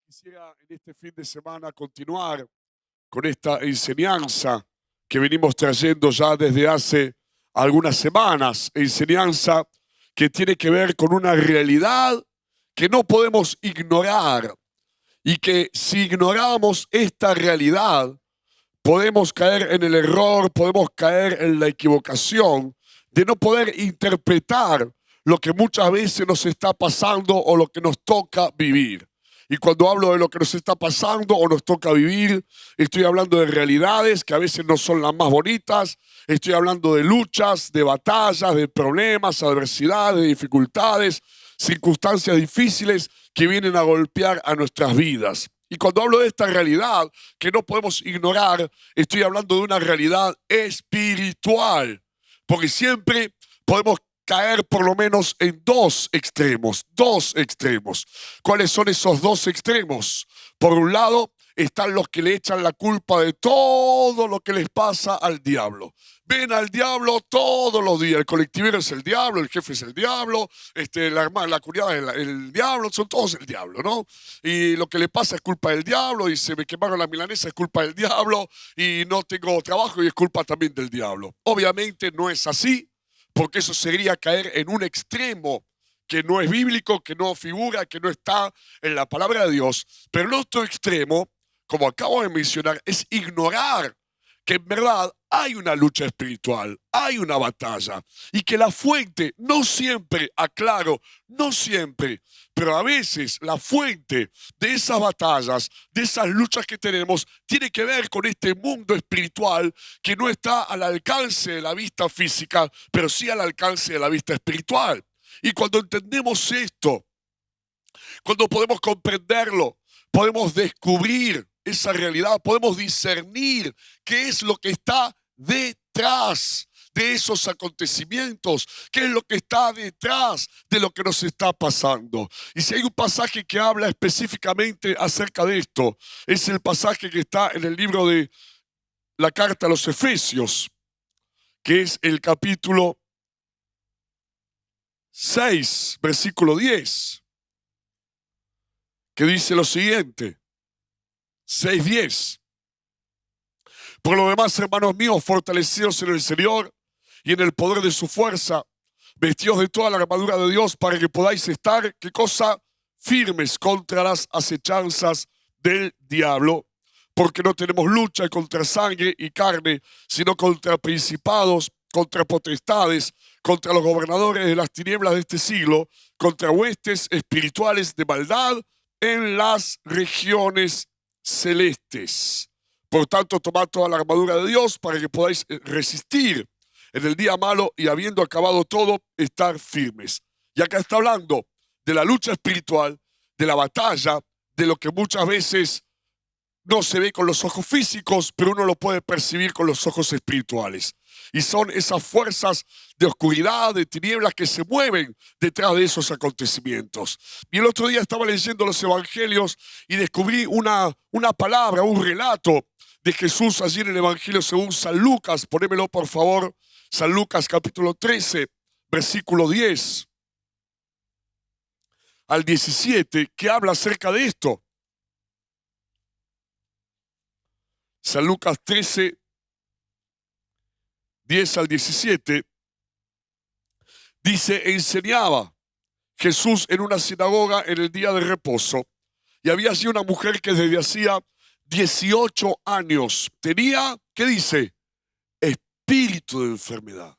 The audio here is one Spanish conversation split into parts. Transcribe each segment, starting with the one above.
Quisiera en este fin de semana continuar con esta enseñanza que venimos trayendo ya desde hace algunas semanas, enseñanza que tiene que ver con una realidad que no podemos ignorar y que si ignoramos esta realidad podemos caer en el error, podemos caer en la equivocación de no poder interpretar lo que muchas veces nos está pasando o lo que nos toca vivir. Y cuando hablo de lo que nos está pasando o nos toca vivir, estoy hablando de realidades que a veces no son las más bonitas, estoy hablando de luchas, de batallas, de problemas, adversidades, dificultades, circunstancias difíciles que vienen a golpear a nuestras vidas. Y cuando hablo de esta realidad que no podemos ignorar, estoy hablando de una realidad espiritual, porque siempre podemos caer por lo menos en dos extremos. ¿Cuáles son esos dos extremos? Por un lado, están los que le echan la culpa de todo lo que les pasa al diablo. Ven al diablo todos los días. El colectivero es el diablo, el jefe es el diablo, la cuñada es el diablo, son todos el diablo, ¿no? Y lo que le pasa es culpa del diablo, y se me quemaron las milanesas es culpa del diablo, y no tengo trabajo y es culpa también del diablo. Obviamente no es así, porque eso sería caer en un extremo que no es bíblico, que no figura, que no está en la palabra de Dios. Pero el otro extremo, como acabo de mencionar, es ignorar que en verdad hay una lucha espiritual, hay una batalla, y que la fuente, no siempre, aclaro, no siempre, pero a veces la fuente de esas batallas, de esas luchas que tenemos, tiene que ver con este mundo espiritual que no está al alcance de la vista física, pero sí al alcance de la vista espiritual. Y cuando entendemos esto, cuando podemos comprenderlo, podemos descubrir esa realidad, podemos discernir qué es lo que está detrás de esos acontecimientos, qué es lo que está detrás de lo que nos está pasando. Y si hay un pasaje que habla específicamente acerca de esto, es el pasaje que está en el libro de la carta a los Efesios, que es el capítulo 6, versículo 10, que dice lo siguiente, 6:10. Por lo demás, hermanos míos, fortalecidos en el Señor y en el poder de su fuerza, vestidos de toda la armadura de Dios para que podáis estar, ¿qué cosa? Firmes contra las acechanzas del diablo, porque no tenemos lucha contra sangre y carne, sino contra principados, contra potestades, contra los gobernadores de las tinieblas de este siglo, contra huestes espirituales de maldad en las regiones celestes. Por tanto, tomad toda la armadura de Dios para que podáis resistir en el día malo y habiendo acabado todo, estar firmes. Y acá está hablando de la lucha espiritual, de la batalla, de lo que muchas veces no se ve con los ojos físicos, pero uno lo puede percibir con los ojos espirituales. Y son esas fuerzas de oscuridad, de tinieblas que se mueven detrás de esos acontecimientos. Y el otro día estaba leyendo los evangelios y descubrí una palabra, un relato de Jesús allí en el evangelio según San Lucas. Ponémelo por favor, San Lucas capítulo 13, versículo 10 al 17, que habla acerca de esto. San Lucas 13, 10 al 17, dice, enseñaba Jesús en una sinagoga en el día de reposo, y había allí una mujer que desde hacía 18 años tenía, ¿qué dice? Espíritu de enfermedad.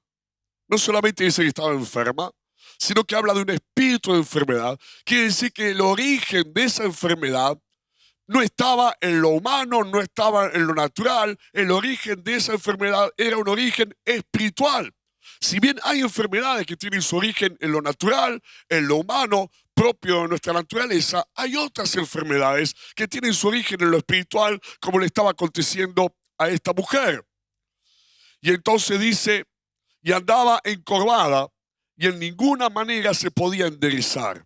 No solamente dice que estaba enferma, sino que habla de un espíritu de enfermedad. Quiere decir que el origen de esa enfermedad no estaba en lo humano, no estaba en lo natural. El origen de esa enfermedad era un origen espiritual. Si bien hay enfermedades que tienen su origen en lo natural, en lo humano, propio de nuestra naturaleza, hay otras enfermedades que tienen su origen en lo espiritual, como le estaba aconteciendo a esta mujer. Y entonces dice, y andaba encorvada y en ninguna manera se podía enderezar.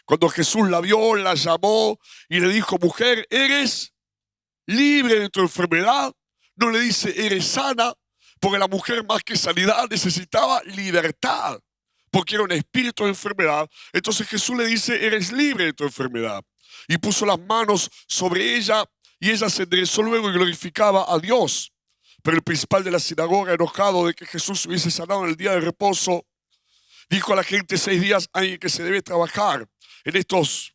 Cuando Jesús la vio, la llamó y le dijo, mujer, eres libre de tu enfermedad. No le dice, eres sana, porque la mujer más que sanidad necesitaba libertad, porque era un espíritu de enfermedad. Entonces Jesús le dice, eres libre de tu enfermedad. y puso las manos sobre ella, y ella se enderezó luego y glorificaba a Dios. Pero el principal de la sinagoga, enojado de que Jesús hubiese sanado en el día de reposo, dijo a la gente: 6 días hay en que se debe trabajar. En estos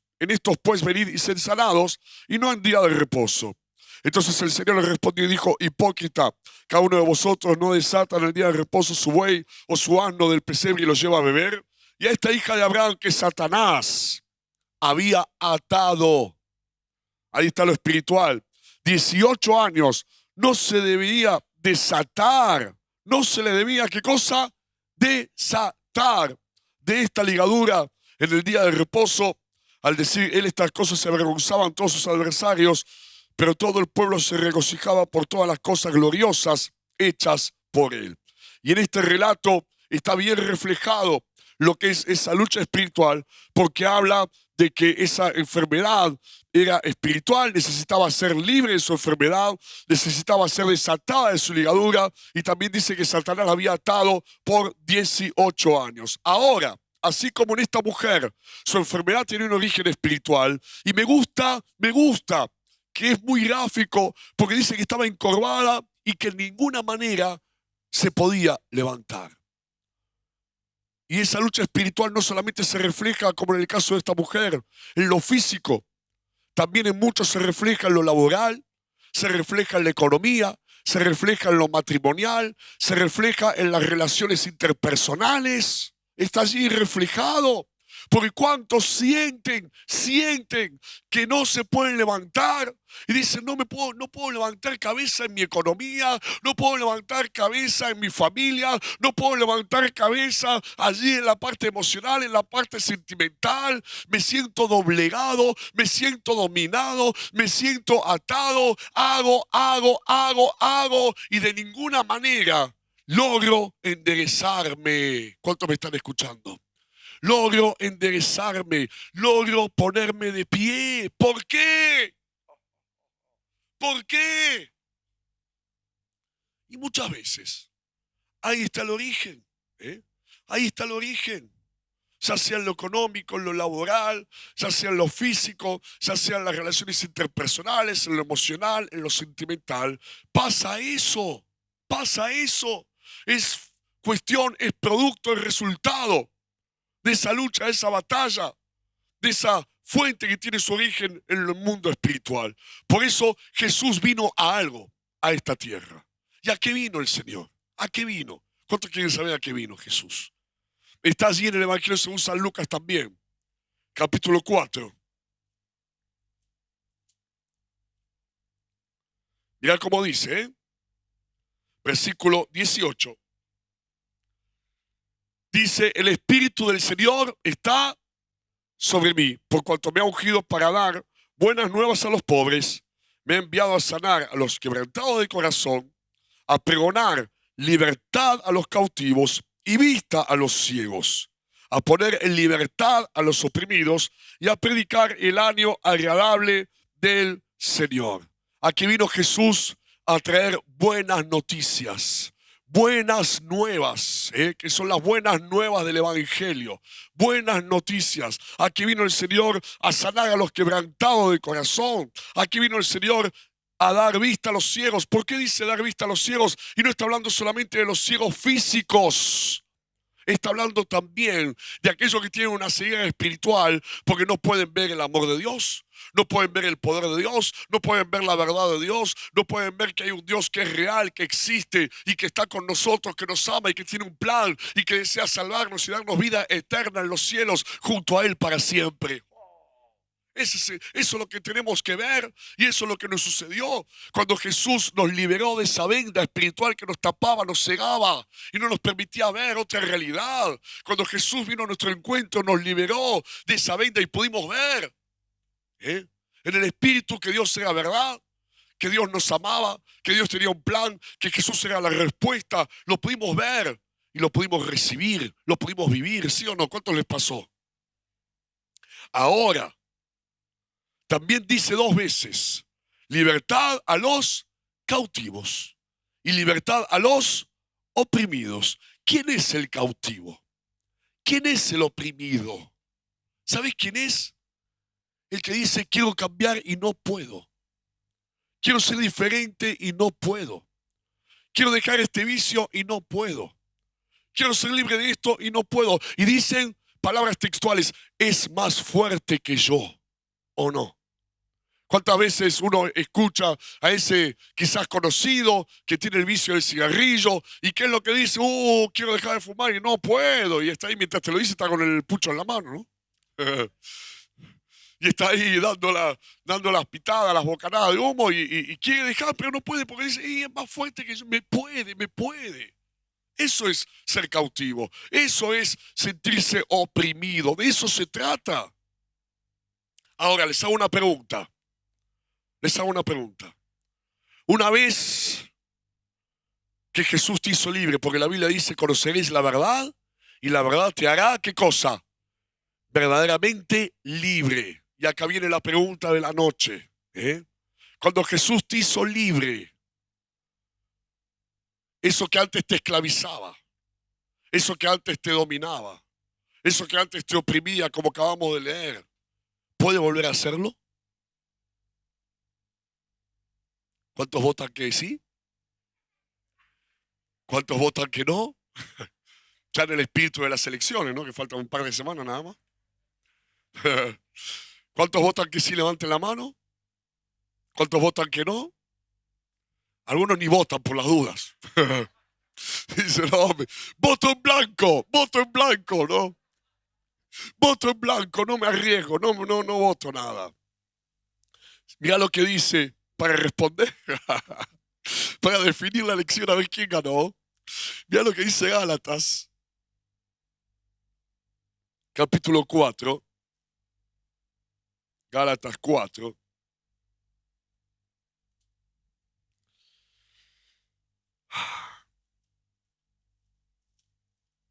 pues venid y sed sanados, y no en día de reposo. Entonces el Señor le respondió y dijo: hipócrita, cada uno de vosotros no desata en el día de reposo su buey o su asno del pesebre y lo lleva a beber. Y a esta hija de Abraham que Satanás había atado, ahí está lo espiritual, 18 años, no se debería desatar, no se le debía, ¿qué cosa? Desatar de esta ligadura en el día de reposo. Al decir él estas cosas se avergonzaban todos sus adversarios, pero todo el pueblo se regocijaba por todas las cosas gloriosas hechas por él. Y en este relato está bien reflejado lo que es esa lucha espiritual, porque habla de que esa enfermedad era espiritual, necesitaba ser libre de su enfermedad, necesitaba ser desatada de su ligadura, y también dice que Satanás la había atado por 18 años. Ahora, así como en esta mujer, su enfermedad tiene un origen espiritual, y me gusta que es muy gráfico, porque dice que estaba encorvada y que en ninguna manera se podía levantar. Y esa lucha espiritual no solamente se refleja, como en el caso de esta mujer, en lo físico, también en muchos se refleja en lo laboral, se refleja en la economía, se refleja en lo matrimonial, se refleja en las relaciones interpersonales. Está allí reflejado. Porque cuántos sienten que no se pueden levantar y dicen: no puedo levantar cabeza en mi economía, no puedo levantar cabeza en mi familia, no puedo levantar cabeza allí en la parte emocional, en la parte sentimental. Me siento doblegado, me siento dominado, me siento atado, hago y de ninguna manera logro enderezarme. ¿Cuántos me están escuchando? Logro enderezarme, logro ponerme de pie. ¿Por qué? ¿Por qué? Y muchas veces, ahí está el origen, ahí está el origen. Ya sea en lo económico, en lo laboral, ya sea en lo físico, ya sea en las relaciones interpersonales, en lo emocional, en lo sentimental. Pasa eso. Es cuestión, es producto, es resultado de esa lucha, de esa batalla, de esa fuente que tiene su origen en el mundo espiritual. Por eso Jesús vino a algo, a esta tierra. ¿Y a qué vino el Señor? ¿A qué vino? ¿Cuántos quieren saber a qué vino Jesús? Está allí en el Evangelio según San Lucas también, capítulo 4. Mirá cómo dice, versículo 18. Dice: el Espíritu del Señor está sobre mí, por cuanto me ha ungido para dar buenas nuevas a los pobres, me ha enviado a sanar a los quebrantados de corazón, a pregonar libertad a los cautivos y vista a los ciegos, a poner en libertad a los oprimidos y a predicar el año agradable del Señor. Aquí vino Jesús a traer buenas noticias. Buenas nuevas, que son las buenas nuevas del Evangelio. Buenas noticias. Aquí vino el Señor a sanar a los quebrantados de corazón. Aquí vino el Señor a dar vista a los ciegos. ¿Por qué dice dar vista a los ciegos? Y no está hablando solamente de los ciegos físicos. Está hablando también de aquellos que tienen una ceguera espiritual porque no pueden ver el amor de Dios, no pueden ver el poder de Dios, no pueden ver la verdad de Dios, no pueden ver que hay un Dios que es real, que existe y que está con nosotros, que nos ama y que tiene un plan y que desea salvarnos y darnos vida eterna en los cielos junto a Él para siempre. Eso es lo que tenemos que ver y eso es lo que nos sucedió cuando Jesús nos liberó de esa venda espiritual que nos tapaba, nos cegaba y no nos permitía ver otra realidad. Cuando Jesús vino a nuestro encuentro, nos liberó de esa venda y pudimos ver en el Espíritu que Dios era verdad, que Dios nos amaba, que Dios tenía un plan, que Jesús era la respuesta. Lo pudimos ver y lo pudimos recibir, lo pudimos vivir, ¿sí o no? ¿Cuánto les pasó? Ahora, también dice 2 veces: libertad a los cautivos y libertad a los oprimidos. ¿Quién es el cautivo? ¿Quién es el oprimido? ¿Sabes quién es? el que dice quiero cambiar y no puedo. Quiero ser diferente y no puedo. Quiero dejar este vicio y no puedo. Quiero ser libre de esto y no puedo. Y dicen palabras textuales, es más fuerte que yo, ¿o no? ¿Cuántas veces uno escucha a ese quizás conocido que tiene el vicio del cigarrillo y qué es lo que dice? Quiero dejar de fumar y no puedo. Y está ahí mientras te lo dice, está con el pucho en la mano, ¿no? Y está ahí dando las pitadas, las bocanadas de humo y quiere dejar, pero no puede porque dice, es más fuerte que yo, me puede. Eso es ser cautivo, eso es sentirse oprimido, de eso se trata. Ahora les hago una pregunta. Una vez que Jesús te hizo libre, porque la Biblia dice, conoceréis la verdad y la verdad te hará, ¿qué cosa? Verdaderamente libre. Y acá viene la pregunta de la noche. Cuando Jesús te hizo libre, eso que antes te esclavizaba, eso que antes te dominaba, eso que antes te oprimía, como acabamos de leer, ¿puede volver a hacerlo? ¿Cuántos votan que sí? ¿Cuántos votan que no? Ya en el espíritu de las elecciones, ¿no? Que faltan un par de semanas nada más. ¿Cuántos votan que sí? Levanten la mano. ¿Cuántos votan que no? Algunos ni votan por las dudas. Dicen, no, voto en blanco, ¿no? Voto en blanco, no me arriesgo, no voto nada. Mira lo que dice para responder, para definir la elección a ver quién ganó. Mira lo que dice Gálatas, capítulo 4. Gálatas 4.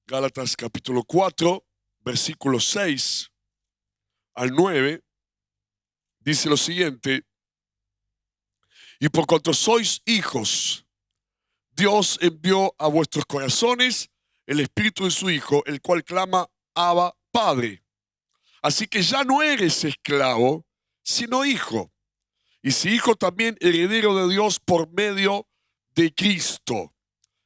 Gálatas capítulo 4, versículos 6 al 9, dice lo siguiente: y por cuanto sois hijos, Dios envió a vuestros corazones el Espíritu de su Hijo, el cual clama, Abba, Padre. Así que ya no eres esclavo, sino hijo. Y si hijo, también heredero de Dios por medio de Cristo.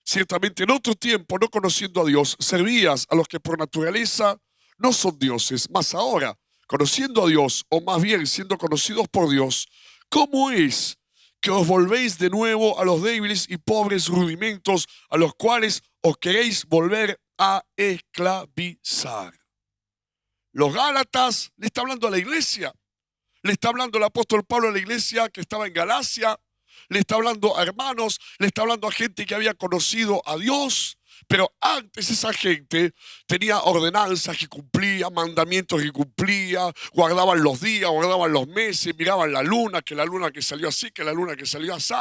Ciertamente en otro tiempo, no conociendo a Dios, servías a los que por naturaleza no son dioses, mas ahora, conociendo a Dios, o más bien siendo conocidos por Dios, ¿cómo es que os volvéis de nuevo a los débiles y pobres rudimentos a los cuales os queréis volver a esclavizar? Los Gálatas le está hablando a la iglesia, le está hablando el apóstol Pablo a la iglesia que estaba en Galacia, le está hablando a hermanos, le está hablando a gente que había conocido a Dios, pero antes esa gente tenía ordenanzas que cumplía, mandamientos que cumplía, guardaban los días, guardaban los meses, miraban la luna que salió así, que la luna que salió así.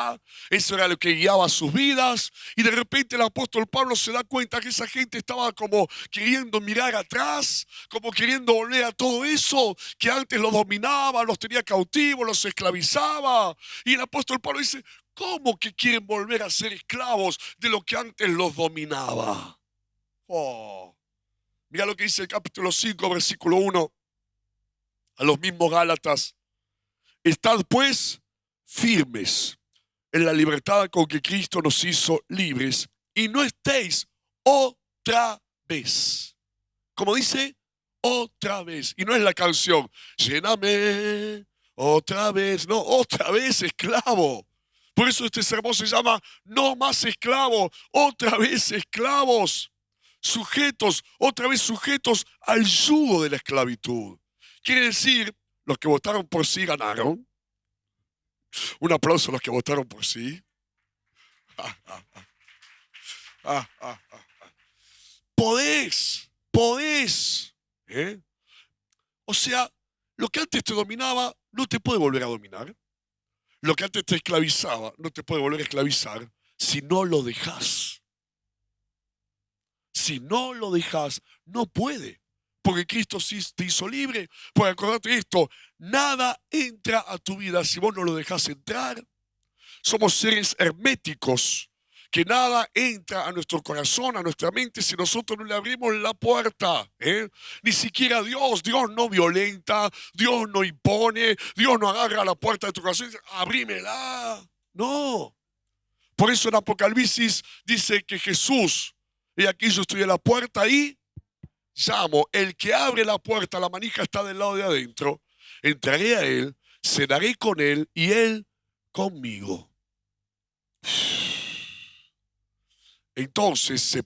Eso era lo que guiaba sus vidas. Y de repente el apóstol Pablo se da cuenta que esa gente estaba como queriendo mirar atrás, como queriendo volver a todo eso que antes los dominaba, los tenía cautivos, los esclavizaba. Y el apóstol Pablo dice, ¿cómo que quieren volver a ser esclavos de lo que antes los dominaba? Mira lo que dice el capítulo 5, versículo 1, a los mismos Gálatas. Estad pues firmes en la libertad con que Cristo nos hizo libres y no estéis otra vez. Como dice, otra vez. Y no es la canción, lléname otra vez. No, otra vez esclavo. Por eso este sermón se llama No más esclavos, otra vez esclavos, sujetos, otra vez sujetos al yugo de la esclavitud. Quiere decir, los que votaron por sí ganaron. Un aplauso a los que votaron por sí. Podés. O sea, lo que antes te dominaba no te puede volver a dominar. Lo que antes te esclavizaba no te puede volver a esclavizar si no lo dejas. Si no lo dejas, no puede. Porque Cristo sí te hizo libre. Porque acordate esto, nada entra a tu vida si vos no lo dejas entrar. Somos seres herméticos que nada entra a nuestro corazón, a nuestra mente, si nosotros no le abrimos la puerta. Ni siquiera Dios no violenta, Dios no impone, Dios no agarra la puerta de tu corazón y dice, abrímela. No. Por eso en Apocalipsis dice que Jesús, y aquí yo estoy en la puerta y llamo. El que abre la puerta, la manija está del lado de adentro, entraré a él, cenaré con él y él conmigo. Entonces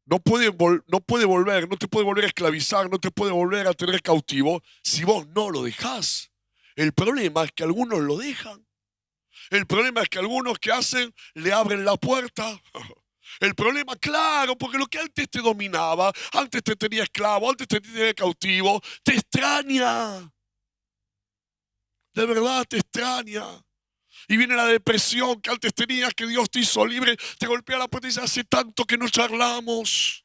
no te puede volver a esclavizar, no te puede volver a tener cautivo si vos no lo dejás. El problema es que algunos lo dejan. El problema es que algunos que hacen le abren la puerta. El problema, claro, porque lo que antes te dominaba, antes te tenía esclavo, antes te tenía cautivo, te extraña. De verdad te extraña. Y viene la depresión que antes tenías, que Dios te hizo libre, te golpea la puerta y dice, hace tanto que no charlamos.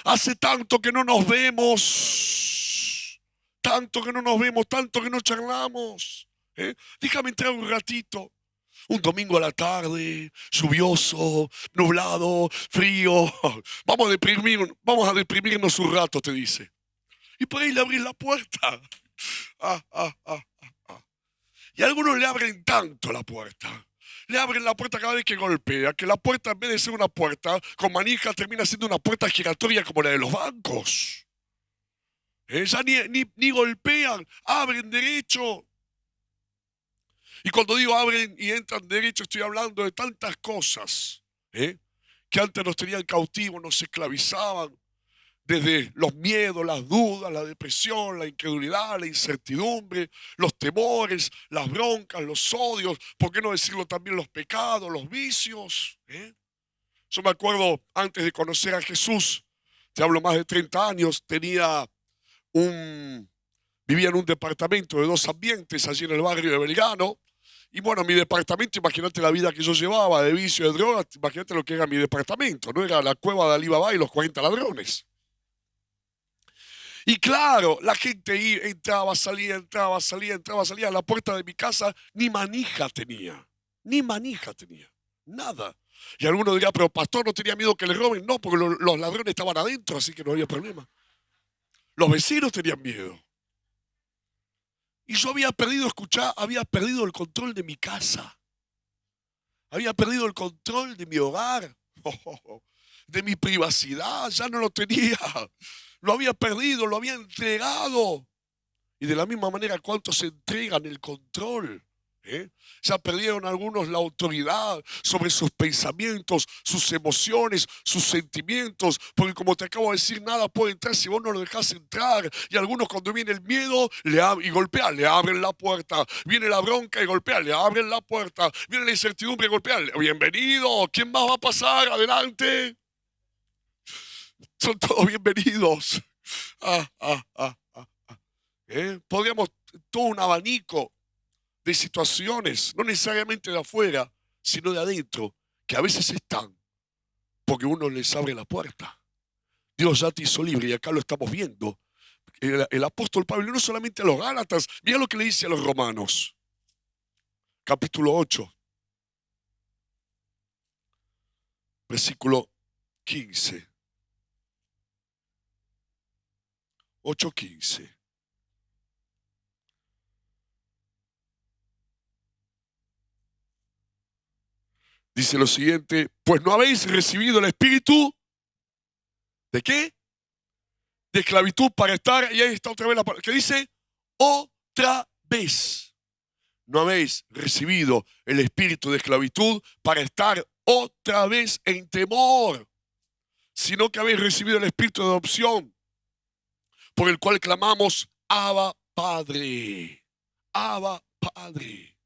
Hace tanto que no nos vemos. Tanto que no nos vemos, tanto que no charlamos. Déjame entrar un ratito. Un domingo a la tarde, lluvioso, nublado, frío. Vamos a deprimirnos un rato, te dice. Y por ahí le abrís la puerta. Y algunos le abren tanto la puerta. Le abren la puerta cada vez que golpea, que la puerta, en vez de ser una puerta con manija, termina siendo una puerta giratoria como la de los bancos. Ya ni golpean, abren derecho. Y cuando digo abren y entran derecho, estoy hablando de tantas cosas que antes nos tenían cautivos, nos esclavizaban. Desde los miedos, las dudas, la depresión, la incredulidad, la incertidumbre, los temores, las broncas, los odios, ¿por qué no decirlo también los pecados, los vicios? Yo me acuerdo, antes de conocer a Jesús, te hablo más de 30 años, vivía en un departamento de 2 ambientes allí en el barrio de Belgrano. Y bueno, mi departamento, imagínate la vida que yo llevaba de vicio, de drogas, imagínate lo que era mi departamento, no era la cueva de Alibaba y los 40 ladrones. Y claro, la gente entraba, salía, entraba, salía, entraba, salía. A la puerta de mi casa ni manija tenía, nada. Y alguno diría, pero pastor, ¿no tenía miedo que le roben? No, porque los ladrones estaban adentro, así que no había problema. Los vecinos tenían miedo. Y yo había perdido el control de mi casa. Había perdido el control de mi hogar, de mi privacidad, ya no lo tenía. Lo había perdido, lo había entregado. Y de la misma manera, ¿cuántos se entregan el control? Ya perdieron algunos la autoridad sobre sus pensamientos, sus emociones, sus sentimientos, porque como te acabo de decir, nada puede entrar si vos no lo dejás entrar. Y algunos, cuando viene el miedo y golpea, le abren la puerta. Viene la bronca y golpea, le abren la puerta. Viene la incertidumbre y golpea, bienvenido, ¿quién más va a pasar? Adelante. Son todos bienvenidos. Podríamos todo un abanico de situaciones, no necesariamente de afuera, sino de adentro, que a veces están porque uno les abre la puerta. Dios ya te hizo libre y acá lo estamos viendo. El apóstol Pablo, no solamente a los Gálatas, mira lo que le dice a los Romanos, capítulo 8, versículo 15. 8:15. Dice lo siguiente, pues no habéis recibido el espíritu, ¿de qué? De esclavitud para estar, y ahí está otra vez la palabra, que dice, otra vez. No habéis recibido el espíritu de esclavitud para estar otra vez en temor, sino que habéis recibido el espíritu de adopción, por el cual clamamos, Abba Padre, Abba Padre.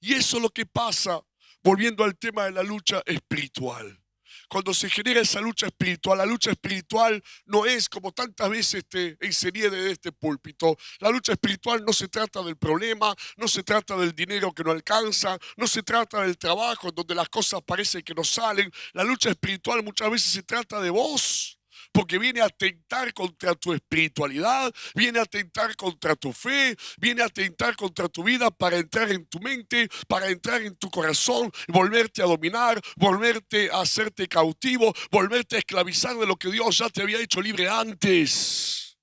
Y eso es lo que pasa, volviendo al tema de la lucha espiritual. Cuando se genera esa lucha espiritual, la lucha espiritual no es como tantas veces te enseñé desde este púlpito. La lucha espiritual no se trata del problema, no se trata del dinero que no alcanza, no se trata del trabajo en donde las cosas parecen que no salen. La lucha espiritual muchas veces se trata de vos. porque viene a atentar contra tu espiritualidad, viene a atentar contra tu fe, viene a atentar contra tu vida para entrar en tu mente, para entrar en tu corazón, volverte a dominar, volverte a hacerte cautivo, volverte a esclavizar de lo que Dios ya te había hecho libre antes.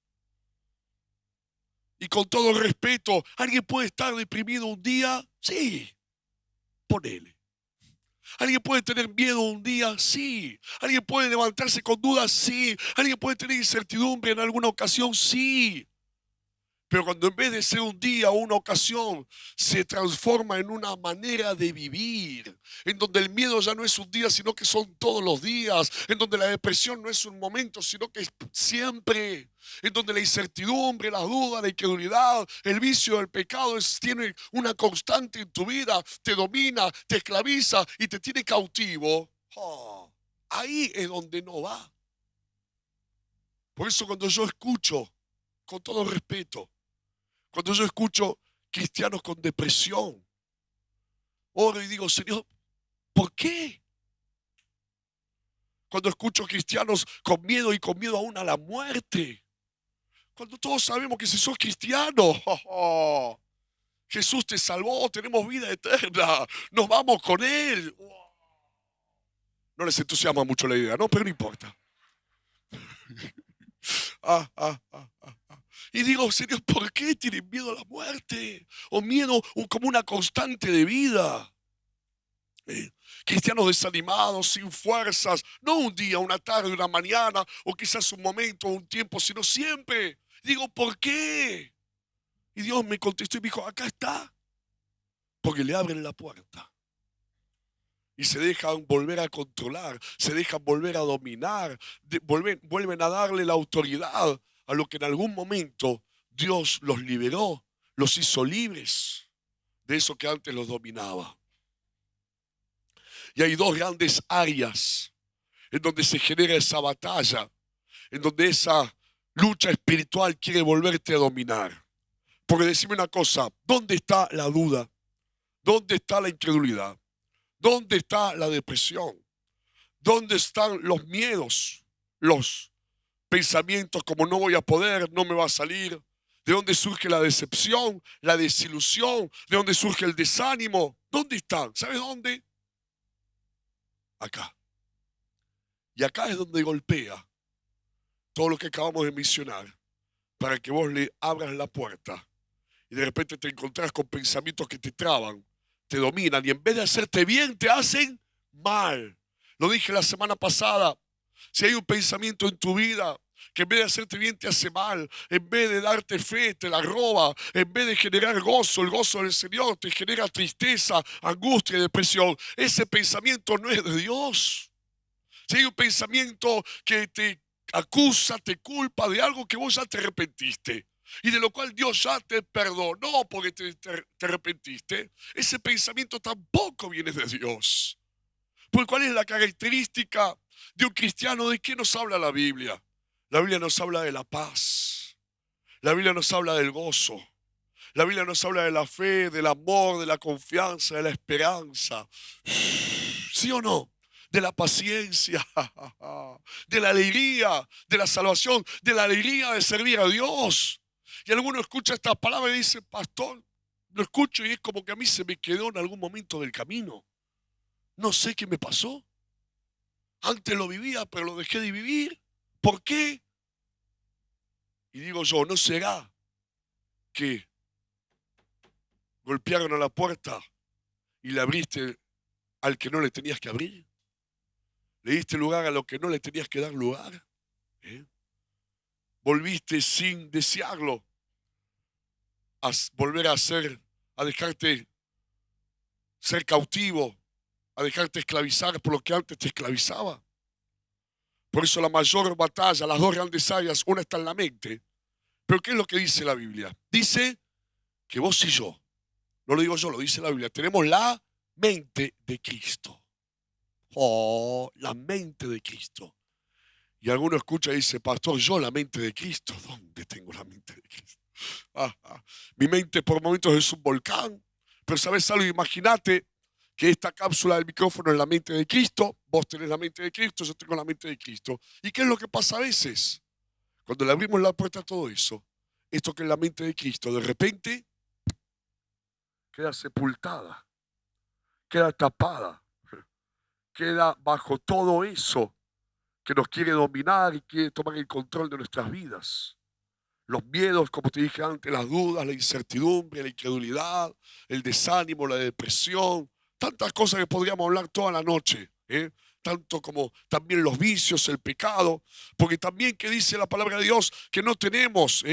Y con todo respeto, ¿alguien puede estar deprimido un día? Sí, ponele. ¿Alguien puede tener miedo un día? Sí. ¿Alguien puede levantarse con dudas? Sí. ¿Alguien puede tener incertidumbre en alguna ocasión? Sí. Pero cuando en vez de ser un día o una ocasión, se transforma en una manera de vivir, en donde el miedo ya no es un día, sino que son todos los días, en donde la depresión no es un momento, sino que es siempre, en donde la incertidumbre, la duda, la incredulidad, el vicio, el pecado tiene una constante en tu vida, te domina, te esclaviza y te tiene cautivo. Oh, ahí es donde no va. Por eso cuando yo escucho, con todo respeto, cuando yo escucho cristianos con depresión, oro y digo, Señor, ¿por qué? Cuando escucho cristianos con miedo y con miedo aún a la muerte, cuando todos sabemos que si sos cristiano, Jesús te salvó, tenemos vida eterna, nos vamos con Él. No les entusiasma mucho la idea, ¿no? Pero no importa. Y digo, Señor, ¿por qué tienen miedo a la muerte? O miedo como una constante de vida. Cristianos desanimados, sin fuerzas, no un día, una tarde, una mañana, o quizás un momento, un tiempo, sino siempre. Digo, ¿por qué? Y Dios me contestó y me dijo, acá está. Porque le abren la puerta. Y se dejan volver a controlar, se dejan volver a dominar, vuelven a darle la autoridad a lo que en algún momento Dios los liberó, los hizo libres de eso que antes los dominaba. Y hay dos grandes áreas en donde se genera esa batalla, en donde esa lucha espiritual quiere volverte a dominar. Porque decime una cosa, ¿dónde está la duda? ¿Dónde está la incredulidad? ¿Dónde está la depresión? ¿Dónde están los miedos? Los pensamientos como no voy a poder, no me va a salir. ¿De dónde surge la decepción, la desilusión? ¿De dónde surge el desánimo? ¿Dónde están? ¿Sabes dónde? Acá. Y acá es donde golpea todo lo que acabamos de mencionar para que vos le abras la puerta y de repente te encontrás con pensamientos que te traban, te dominan y en vez de hacerte bien te hacen mal. Lo dije la semana pasada, si hay un pensamiento en tu vida que en vez de hacerte bien te hace mal, en vez de darte fe te la roba, en vez de generar gozo, el gozo del Señor te genera tristeza, angustia y depresión, ese pensamiento no es de Dios. Si hay un pensamiento que te acusa, te culpa de algo que vos ya te arrepentiste y de lo cual Dios ya te perdonó porque te arrepentiste, ese pensamiento tampoco viene de Dios. Pues ¿cuál es la característica de un cristiano? ¿De qué nos habla la Biblia? La Biblia nos habla de la paz. La Biblia nos habla del gozo. La Biblia nos habla de la fe, del amor, de la confianza, de la esperanza. ¿Sí o no? De la paciencia, de la alegría, de la salvación, de la alegría de servir a Dios. Y alguno escucha estas palabras y dice, pastor, lo escucho y es como que a mí se me quedó en algún momento del camino. No sé qué me pasó. Antes lo vivía, pero lo dejé de vivir. ¿Por qué? Y digo yo, ¿no será que golpearon a la puerta y le abriste al que no le tenías que abrir? ¿Le diste lugar a lo que no le tenías que dar lugar? Volviste sin desearlo a volver a dejarte ser cautivo, a dejarte esclavizar por lo que antes te esclavizaba. Por eso la mayor batalla, las dos grandes áreas, una está en la mente. Pero ¿qué es lo que dice la Biblia? Dice que vos y yo, no lo digo yo, lo dice la Biblia, tenemos la mente de Cristo. Oh, la mente de Cristo. Y alguno escucha y dice, pastor, yo la mente de Cristo. ¿Dónde tengo la mente de Cristo? Mi mente por momentos es un volcán. Pero ¿sabes algo? Imagínate que esta cápsula del micrófono es la mente de Cristo, vos tenés la mente de Cristo, yo tengo la mente de Cristo. ¿Y qué es lo que pasa a veces? Cuando le abrimos la puerta a todo eso, esto que es la mente de Cristo, de repente queda sepultada, queda tapada, queda bajo todo eso que nos quiere dominar y quiere tomar el control de nuestras vidas. Los miedos, como te dije antes, las dudas, la incertidumbre, la incredulidad, el desánimo, la depresión, tantas cosas que podríamos hablar toda la noche, ¿eh? Tanto como también los vicios, el pecado, porque también que dice la palabra de Dios que no tenemos,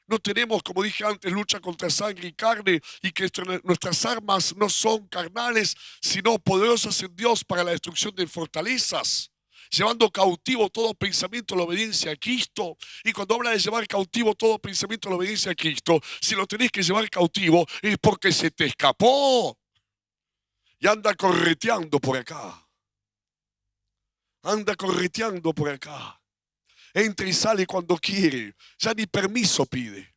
no tenemos, como dije antes, lucha contra sangre y carne, y que nuestras armas no son carnales, sino poderosas en Dios para la destrucción de fortalezas, llevando cautivo todo pensamiento a la obediencia a Cristo. Y cuando habla de llevar cautivo todo pensamiento a la obediencia a Cristo, si lo tenés que llevar cautivo es porque se te escapó y anda correteando por acá. Anda correteando por acá. Entra y sale cuando quiere. Ya ni permiso pide.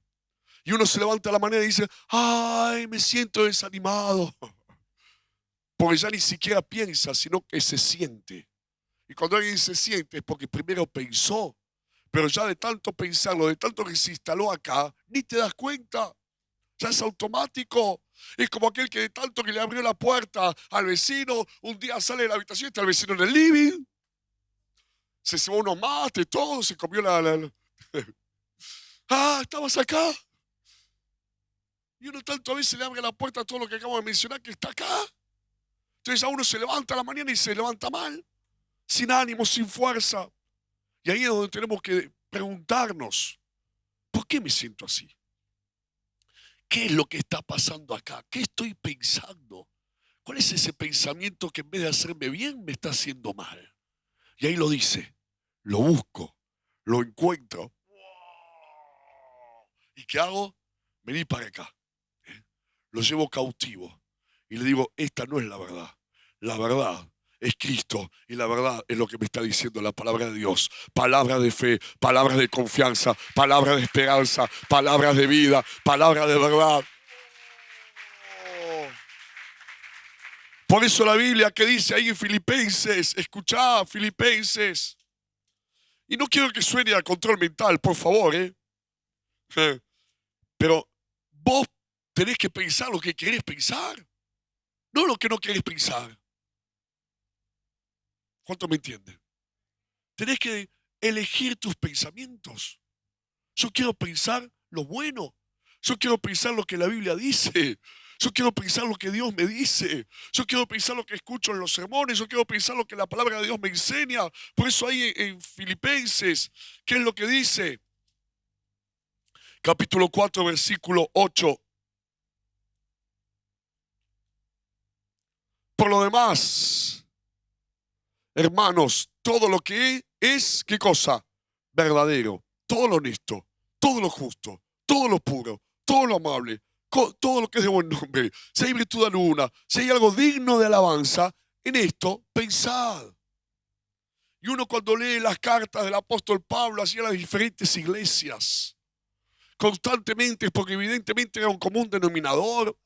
Y uno se levanta a la mañana y dice, ay, me siento desanimado. Porque ya ni siquiera piensa, sino que se siente. Y cuando alguien se siente es porque primero pensó. Pero ya de tanto pensarlo, de tanto que se instaló acá, ni te das cuenta. Ya es automático. Es como aquel que de tanto que le abrió la puerta al vecino, un día sale de la habitación y está el vecino en el living. Se llevó unos mates, todo, se comió Ah, estabas acá. Y uno tanto a veces le abre la puerta a todo lo que acabo de mencionar que está acá. Entonces a uno se levanta a la mañana y se levanta mal, sin ánimo, sin fuerza. Y ahí es donde tenemos que preguntarnos, ¿por qué me siento así? ¿Qué es lo que está pasando acá? ¿Qué estoy pensando? ¿Cuál es ese pensamiento que en vez de hacerme bien me está haciendo mal? Y ahí lo dice, lo busco, lo encuentro. ¿Y qué hago? Vení para acá. Lo llevo cautivo y le digo, esta no es la verdad. La verdad es Cristo y la verdad es lo que me está diciendo la palabra de Dios. Palabra de fe, palabras de confianza, palabras de esperanza, palabras de vida, palabras de verdad. Por eso la Biblia que dice ahí en Filipenses, escuchá, Filipenses. Y no quiero que suene a control mental, por favor, pero vos tenés que pensar lo que querés pensar, no lo que no querés pensar. ¿Cuánto me entienden? Tenés que elegir tus pensamientos. Yo quiero pensar lo bueno. Yo quiero pensar lo que la Biblia dice. Yo quiero pensar lo que Dios me dice. Yo quiero pensar lo que escucho en los sermones. Yo quiero pensar lo que la palabra de Dios me enseña. Por eso ahí en Filipenses, ¿qué es lo que dice? Capítulo 4, versículo 8. Por lo demás, hermanos, todo lo que es, ¿qué cosa? Verdadero, todo lo honesto, todo lo justo, todo lo puro, todo lo amable, todo lo que es de buen nombre. Si hay virtud alguna, si hay algo digno de alabanza, en esto pensad. Y uno cuando lee las cartas del apóstol Pablo hacia las diferentes iglesias, constantemente, porque evidentemente era un común denominador,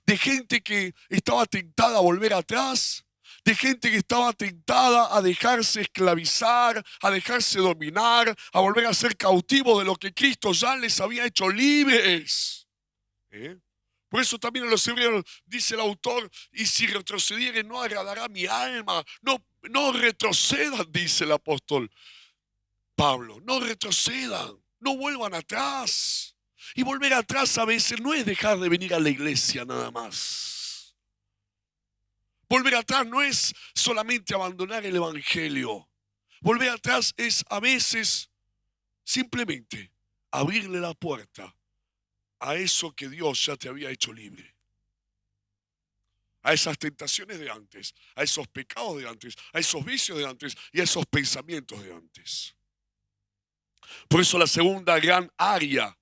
de gente que estaba tentada a volver atrás, de gente que estaba tentada a dejarse esclavizar, a dejarse dominar, a volver a ser cautivos de lo que Cristo ya les había hecho libres. Por eso también en los Hebreos dice el autor, y si retrocedieren no agradará mi alma. No, no retrocedan, dice el apóstol Pablo, no retrocedan, no vuelvan atrás. Y volver atrás a veces no es dejar de venir a la iglesia nada más. Volver atrás no es solamente abandonar el evangelio. Volver atrás es a veces simplemente abrirle la puerta a eso que Dios ya te había hecho libre. A esas tentaciones de antes, a esos pecados de antes, a esos vicios de antes y a esos pensamientos de antes. Por eso la segunda gran área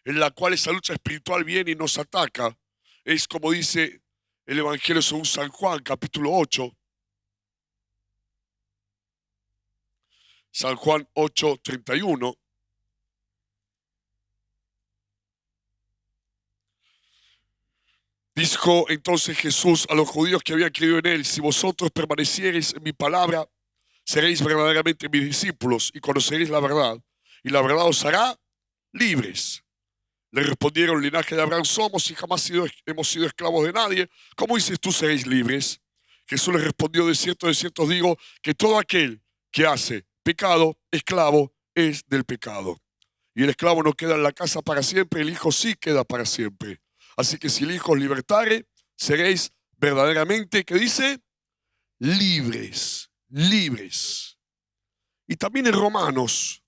en la cual esa lucha espiritual viene y nos ataca es como dice el Evangelio según San Juan, capítulo 8. San Juan 8:31. Dijo entonces Jesús a los judíos que habían creído en él: si vosotros permaneciereis en mi palabra, seréis verdaderamente mis discípulos y conoceréis la verdad, y la verdad os hará libres. Le respondieron: linaje de Abraham somos y jamás hemos sido esclavos de nadie. ¿Cómo dices tú seréis libres? Jesús les respondió: de cierto os digo, que todo aquel que hace pecado, esclavo es del pecado. Y el esclavo no queda en la casa para siempre, el Hijo sí queda para siempre. Así que si el Hijo os libertare, seréis verdaderamente, ¿qué dice? Libres, libres. Y también en Romanos,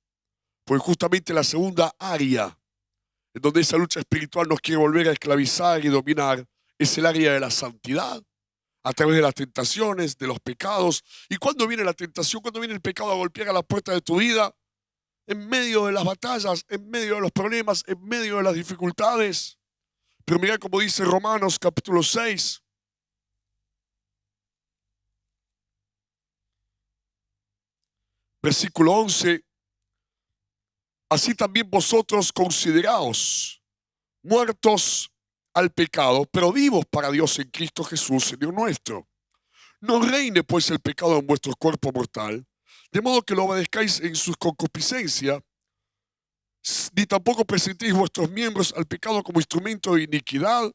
pues justamente la segunda área en donde esa lucha espiritual nos quiere volver a esclavizar y dominar, es el área de la santidad, a través de las tentaciones, de los pecados. ¿Y cuándo viene la tentación? ¿Cuándo viene el pecado a golpear a la puerta de tu vida? En medio de las batallas, en medio de los problemas, en medio de las dificultades. Pero mira cómo dice Romanos capítulo 6. Versículo 11. Así también vosotros consideraos muertos al pecado, pero vivos para Dios en Cristo Jesús, Señor nuestro. No reine pues el pecado en vuestro cuerpo mortal, de modo que lo obedezcáis en sus concupiscencias, ni tampoco presentéis vuestros miembros al pecado como instrumento de iniquidad,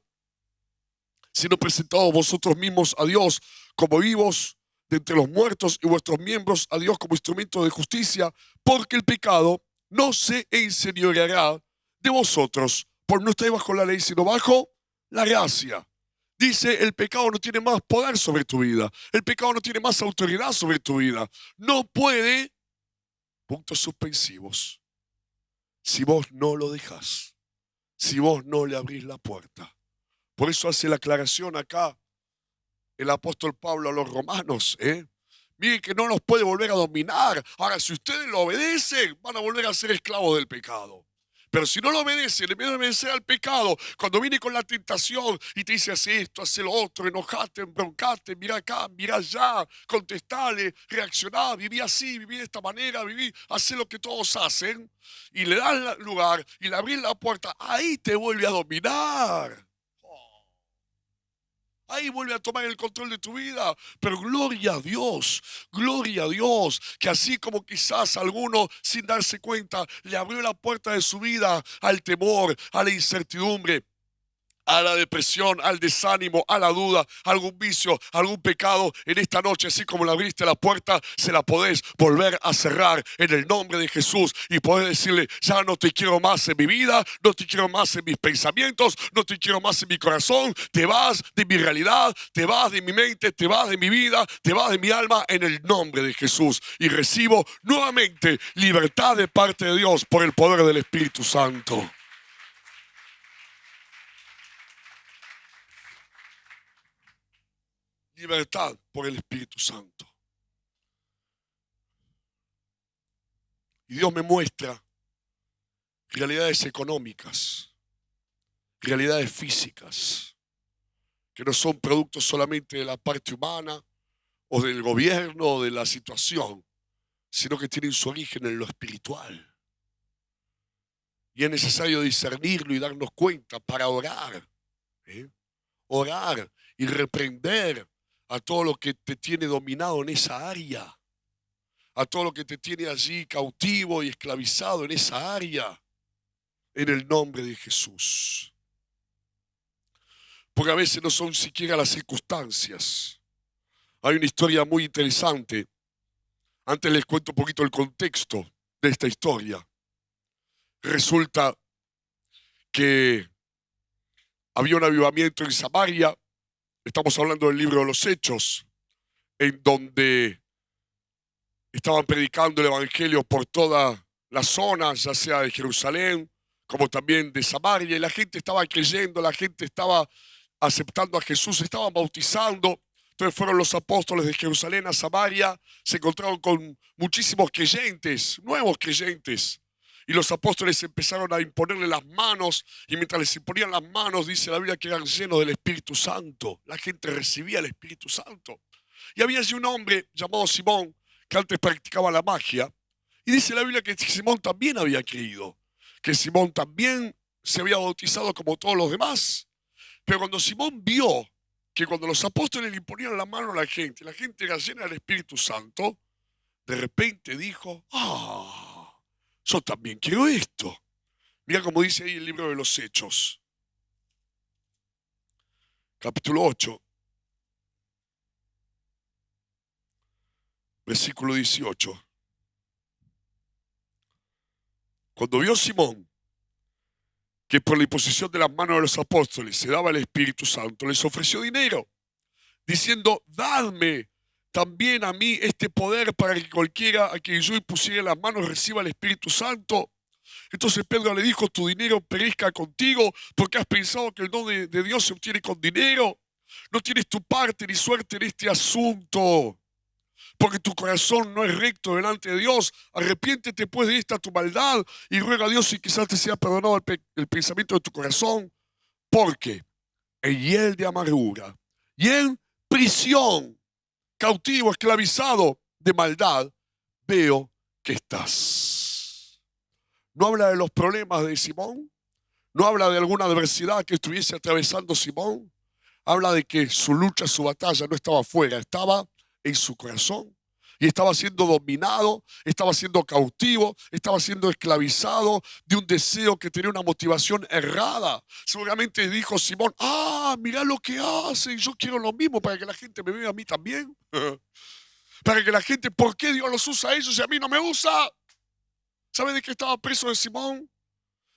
sino presentaos vosotros mismos a Dios como vivos de entre los muertos y vuestros miembros a Dios como instrumento de justicia, porque el pecado no se enseñoreará de vosotros, por no estáis bajo la ley, sino bajo la gracia. Dice, el pecado no tiene más poder sobre tu vida. El pecado no tiene más autoridad sobre tu vida. No puede, puntos suspensivos, si vos no lo dejás, si vos no le abrís la puerta. Por eso hace la aclaración acá el apóstol Pablo a los romanos. Miren que no los puede volver a dominar. Ahora, si ustedes lo obedecen, van a volver a ser esclavos del pecado. Pero si no lo obedecen, en vez de vencer al pecado, cuando viene con la tentación y te dice: haz esto, haz lo otro, enojate, embroncate, mira acá, mira allá, contestale, reaccioná, viví así, viví de esta manera, viví, haz lo que todos hacen, y le das lugar y le abrís la puerta, ahí te vuelve a dominar. Ahí vuelve a tomar el control de tu vida. Pero gloria a Dios, que así como quizás alguno sin darse cuenta le abrió la puerta de su vida al temor, a la incertidumbre, a la depresión, al desánimo, a la duda, a algún vicio, a algún pecado, en esta noche, así como le abriste la puerta, se la podés volver a cerrar en el nombre de Jesús y podés decirle: ya no te quiero más en mi vida, no te quiero más en mis pensamientos, no te quiero más en mi corazón, te vas de mi realidad, te vas de mi mente, te vas de mi vida, te vas de mi alma, en el nombre de Jesús. Y recibo nuevamente libertad de parte de Dios por el poder del Espíritu Santo. Libertad por el Espíritu Santo. Y Dios me muestra realidades económicas, realidades físicas, que no son productos solamente de la parte humana o del gobierno o de la situación, sino que tienen su origen en lo espiritual. Y es necesario discernirlo y darnos cuenta para orar. Orar y reprender a todo lo que te tiene dominado en esa área, a todo lo que te tiene allí cautivo y esclavizado en esa área, en el nombre de Jesús. Porque a veces no son siquiera las circunstancias. Hay una historia muy interesante. Antes les cuento un poquito el contexto de esta historia. Resulta que había un avivamiento en Samaria. Estamos hablando del libro de los Hechos, en donde estaban predicando el evangelio por toda la zona, ya sea de Jerusalén como también de Samaria, y la gente estaba creyendo, la gente estaba aceptando a Jesús, estaban bautizando. Entonces fueron los apóstoles de Jerusalén a Samaria, se encontraron con muchísimos creyentes, nuevos creyentes, y los apóstoles empezaron a imponerle las manos, y mientras les imponían las manos, dice la Biblia que eran llenos del Espíritu Santo. La gente recibía el Espíritu Santo. Y había allí un hombre llamado Simón, que antes practicaba la magia, y dice la Biblia que Simón también había creído, que Simón también se había bautizado como todos los demás, Pero cuando Simón vio que cuando los apóstoles le imponían la mano a la gente era llena del Espíritu Santo, de repente dijo, yo también quiero esto. Mira como dice ahí el libro de los Hechos, capítulo 8, versículo 18. Cuando vio Simón que por la imposición de las manos de los apóstoles se daba el Espíritu Santo, les ofreció dinero, diciendo, dadme también a mí este poder para que cualquiera a quien yo impusiera las manos reciba el Espíritu Santo. Entonces Pedro le dijo, tu dinero perezca contigo, porque has pensado que el don de Dios se obtiene con dinero. No tienes tu parte ni suerte en este asunto, porque tu corazón no es recto delante de Dios. Arrepiéntete pues de esta tu maldad y ruega a Dios si quizás te sea perdonado el pensamiento de tu corazón, porque en hiel de amargura y en prisión, cautivo, esclavizado de maldad, veo que estás. No habla de los problemas de Simón, no habla de alguna adversidad que estuviese atravesando Simón, habla de que su lucha, su batalla no estaba afuera, estaba en su corazón. Y estaba siendo dominado, estaba siendo cautivo, estaba siendo esclavizado de un deseo que tenía una motivación errada. Seguramente dijo Simón, mirá lo que hacen, yo quiero lo mismo para que la gente me vea a mí también. Para que la gente, ¿por qué Dios los usa a ellos y a mí no me usa? ¿Sabe de qué estaba preso de Simón?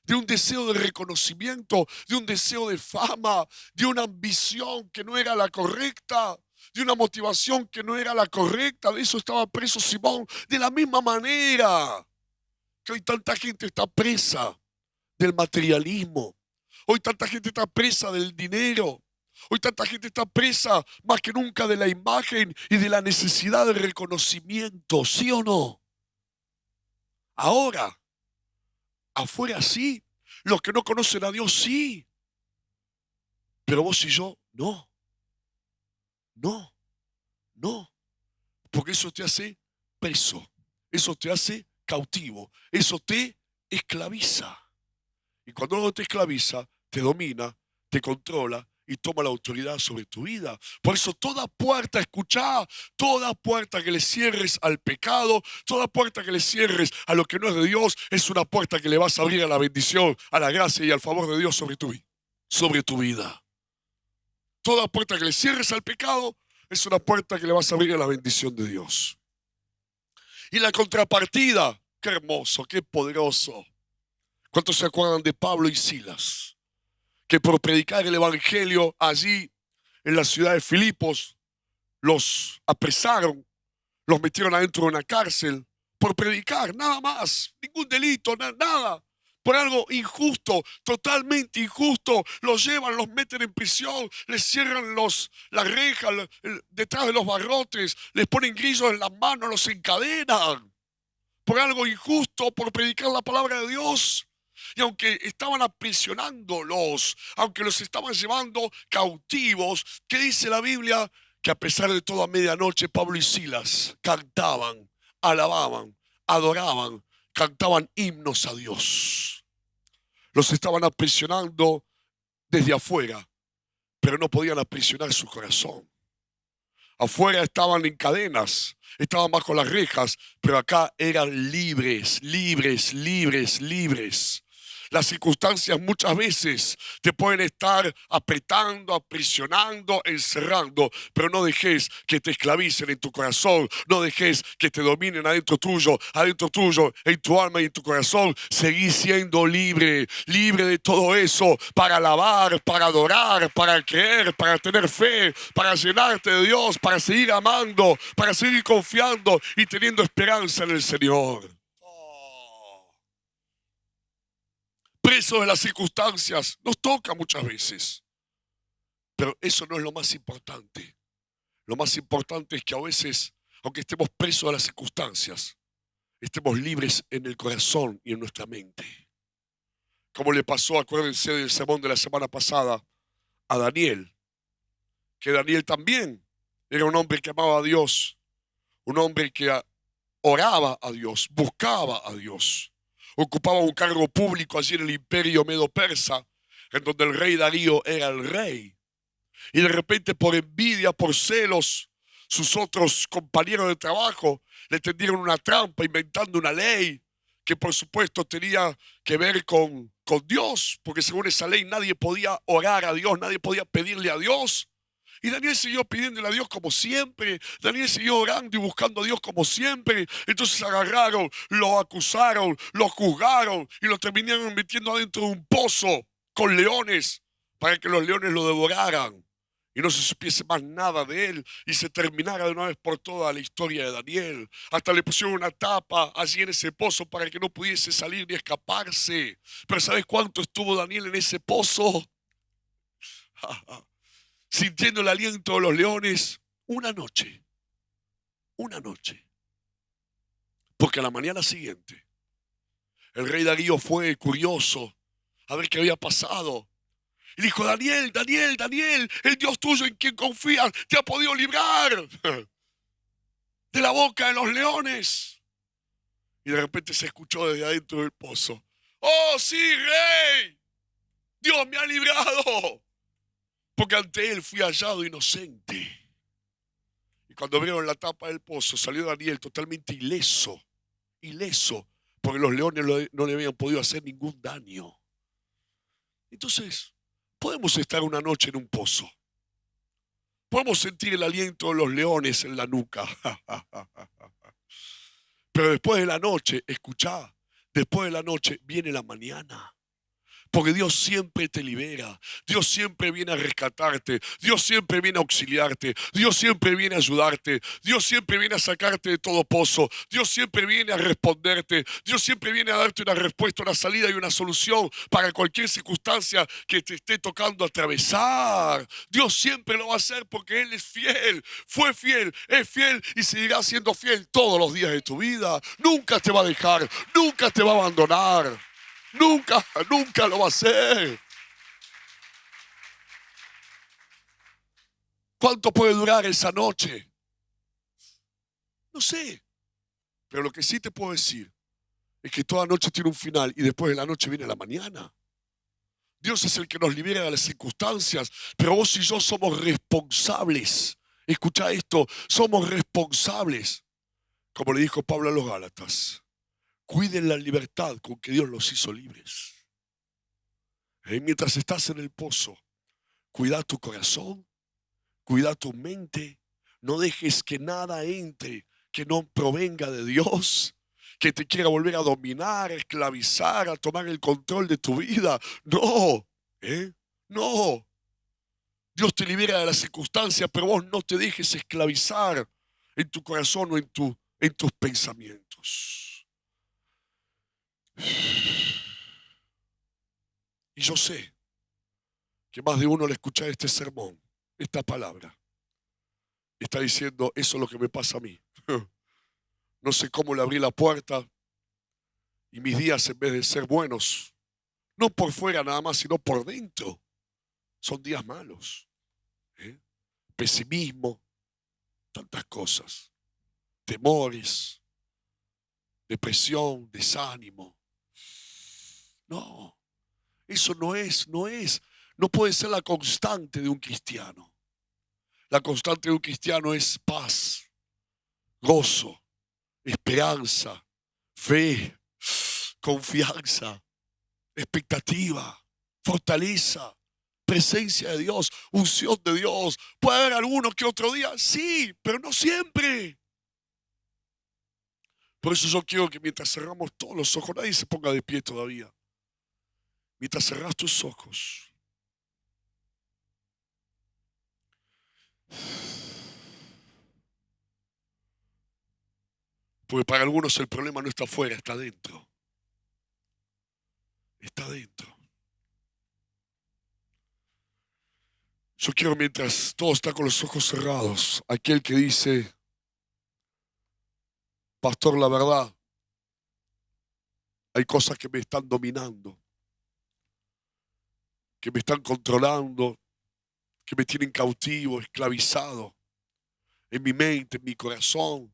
De un deseo de reconocimiento, de un deseo de fama, de una ambición que no era la correcta, de una motivación que no era la correcta. De eso estaba preso Simón. De la misma manera que hoy tanta gente está presa del materialismo. Hoy tanta gente está presa del dinero. Hoy tanta gente está presa más que nunca de la imagen y de la necesidad de reconocimiento. ¿Sí o no? Ahora, afuera sí. Los que no conocen a Dios sí. Pero vos y yo, no. No. No. Porque eso te hace preso. Eso te hace cautivo. Eso te esclaviza. Y cuando algo te esclaviza, te domina, te controla y toma la autoridad sobre tu vida. Por eso toda puerta, escuchá, toda puerta que le cierres al pecado, toda puerta que le cierres a lo que no es de Dios, es una puerta que le vas a abrir a la bendición, a la gracia y al favor de Dios sobre tu vida. Toda puerta que le cierres al pecado es una puerta que le vas a abrir a la bendición de Dios. Y la contrapartida, qué hermoso, qué poderoso. ¿Cuántos se acuerdan de Pablo y Silas? Que por predicar el evangelio allí en la ciudad de Filipos, los apresaron, los metieron adentro de una cárcel por predicar, nada más, ningún delito, nada. Por algo injusto, totalmente injusto, los llevan, los meten en prisión, les cierran las rejas detrás de los barrotes, les ponen grillos en las manos, los encadenan. Por algo injusto, por predicar la palabra de Dios. Y aunque estaban aprisionándolos, aunque los estaban llevando cautivos, ¿qué dice la Biblia? Que a pesar de todo a medianoche Pablo y Silas cantaban, alababan, adoraban, cantaban himnos a Dios. Los estaban aprisionando desde afuera, pero no podían aprisionar su corazón. Afuera estaban en cadenas, estaban bajo las rejas, pero acá eran libres, libres, libres, libres. Las circunstancias muchas veces te pueden estar apretando, aprisionando, encerrando, pero no dejes que te esclavicen en tu corazón, no dejes que te dominen adentro tuyo, en tu alma y en tu corazón. Seguí siendo libre, libre de todo eso, para alabar, para adorar, para creer, para tener fe, para llenarte de Dios, para seguir amando, para seguir confiando y teniendo esperanza en el Señor. Presos de las circunstancias, nos toca muchas veces. Pero eso no es lo más importante. Lo más importante es que a veces, aunque estemos presos de las circunstancias, estemos libres en el corazón y en nuestra mente. Como le pasó, acuérdense del sermón de la semana pasada, a Daniel. Que Daniel también era un hombre que amaba a Dios. Un hombre que oraba a Dios, buscaba a Dios. Ocupaba un cargo público allí en el imperio medo-persa. en donde el rey Darío era el rey. Y de repente, por envidia, por celos, sus otros compañeros de trabajo le tendieron una trampa inventando una ley que por supuesto tenía que ver con Dios, porque según esa ley nadie podía orar a Dios, nadie podía pedirle a Dios. Y Daniel siguió pidiéndole a Dios como siempre. Daniel siguió orando y buscando a Dios como siempre. Entonces agarraron, lo acusaron, lo juzgaron y lo terminaron metiendo adentro de un pozo con leones para que los leones lo devoraran y no se supiese más nada de él y se terminara de una vez por todas la historia de Daniel. Hasta le pusieron una tapa allí en ese pozo para que no pudiese salir ni escaparse. Pero ¿sabes cuánto estuvo Daniel en ese pozo? Sintiendo el aliento de los leones, una noche. Porque a la mañana siguiente, el rey Darío fue curioso a ver qué había pasado. Y dijo: Daniel, el Dios tuyo en quien confías te ha podido librar de la boca de los leones. Y de repente se escuchó desde adentro del pozo: ¡Oh, sí, rey! ¡Dios me ha librado! Porque ante él fui hallado inocente. Y cuando abrieron la tapa del pozo, salió Daniel totalmente ileso, porque los leones no le habían podido hacer ningún daño. Entonces, podemos estar una noche en un pozo. Podemos sentir el aliento de los leones en la nuca. Pero después de la noche, escuchá, después de la noche viene la mañana. Porque Dios siempre te libera, Dios siempre viene a rescatarte, Dios siempre viene a auxiliarte, Dios siempre viene a ayudarte, Dios siempre viene a sacarte de todo pozo, Dios siempre viene a responderte, Dios siempre viene a darte una respuesta, una salida y una solución para cualquier circunstancia que te esté tocando atravesar. Dios siempre lo va a hacer porque Él es fiel, fue fiel, es fiel y seguirá siendo fiel todos los días de tu vida. Nunca te va a dejar, nunca te va a abandonar. Nunca lo va a hacer. ¿Cuánto puede durar esa noche? No sé. Pero lo que sí te puedo decir es que toda noche tiene un final y después de la noche viene la mañana. Dios es el que nos libera de las circunstancias, pero vos y yo somos responsables. Escucha esto, somos responsables. Como le dijo Pablo a los Gálatas, cuiden la libertad con que Dios los hizo libres. Mientras estás en el pozo, cuida tu corazón, cuida tu mente, no dejes que nada entre que no provenga de Dios, que te quiera volver a dominar, a esclavizar, a tomar el control de tu vida. No, no. Dios te libera de las circunstancias, pero vos no te dejes esclavizar en tu corazón o en tus pensamientos. Y yo sé que más de uno al escuchar este sermón, esta palabra, está diciendo: eso es lo que me pasa a mí. No sé cómo le abrí la puerta y mis días, en vez de ser buenos, no por fuera nada más, sino por dentro, son días malos. Pesimismo, tantas cosas, temores, depresión, desánimo. No, eso no puede ser la constante de un cristiano. La constante de un cristiano es paz, gozo, esperanza, fe, confianza, expectativa, fortaleza, presencia de Dios, unción de Dios. ¿Puede haber alguno que otro día? Sí, pero no siempre. Por eso yo quiero que mientras cerramos todos los ojos, nadie se ponga de pie todavía. Mientras cerras tus ojos, porque para algunos el problema no está afuera, está adentro. Está adentro. Yo quiero, mientras todo está con los ojos cerrados, aquel que dice: pastor, la verdad, hay cosas que me están dominando, que me están controlando, que me tienen cautivo, esclavizado, en mi mente, en mi corazón.